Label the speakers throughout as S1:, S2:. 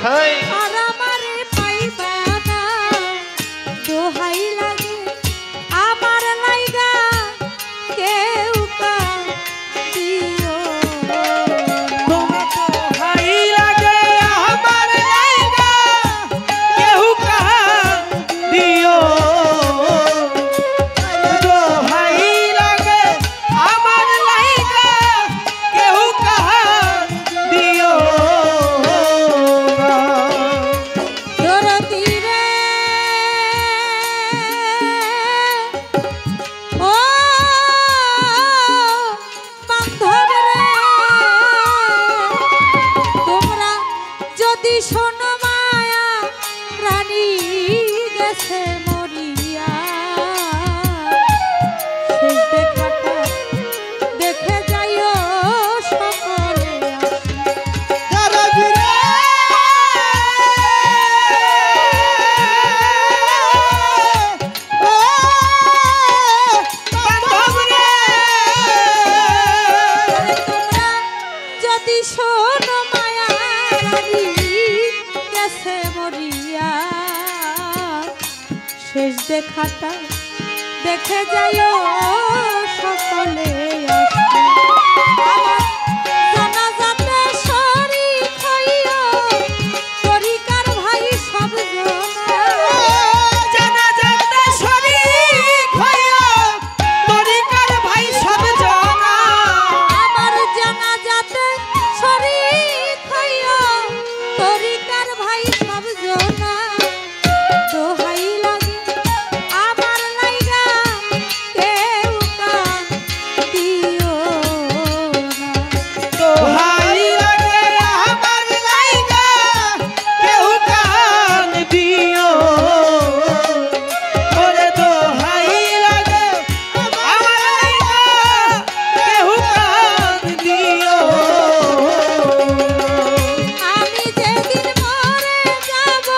S1: আর আমারে পাইবা না দোহাই লাগে আমার লাইগা কেউ কাঁদিও
S2: দোহাই লাগে আমার লাইগা কেউ কাঁদিও দোহাই লাগে আমার লাইগা কেউ কাঁদিও
S1: দরদি রে ও বান্ধব রে তোমরা যদি শোনো মায়া প্রাণী গেছে মরিয়া শেষ দেখাটা দেখে যাইও সকলে যদি শোনো মায়া রানী গেছে মরিয়া শেষ দেখাটা দেখে যাইও সকলে আসবে আমার জানাজাতে শরীক হইও তরিকার ভাই সব জনা
S2: জানাজাতে শরীক হইও তরিকার ভাই সব জনা
S1: আমার জানাজাতে শরীক হইও তরিকার ভাই সব জনা দোহাই লাগে আমার লাইগা কেউ কাঁদিও না
S2: দোহাই লাগে আমার লাইগা কেউ কাঁদিও ওরে দোহাই লাগে আমার লাইগা কেউ কাঁদিও
S1: আমি যেদিন মরে যাব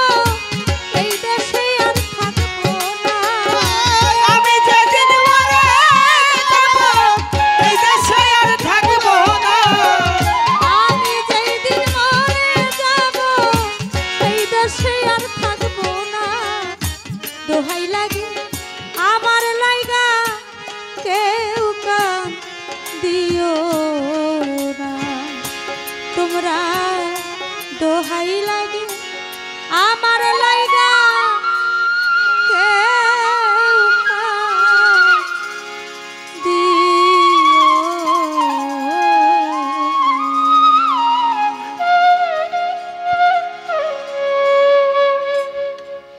S1: এই দেশে আর থাকবো না
S2: আমি যেদিন মরে যাব এই দেশে আর থাকবো না
S1: আমি যেদিন মরে যাব এই দেশে আর থাকবো না দোহাই লাগে আমার লাইগা কেউ কাঁদিও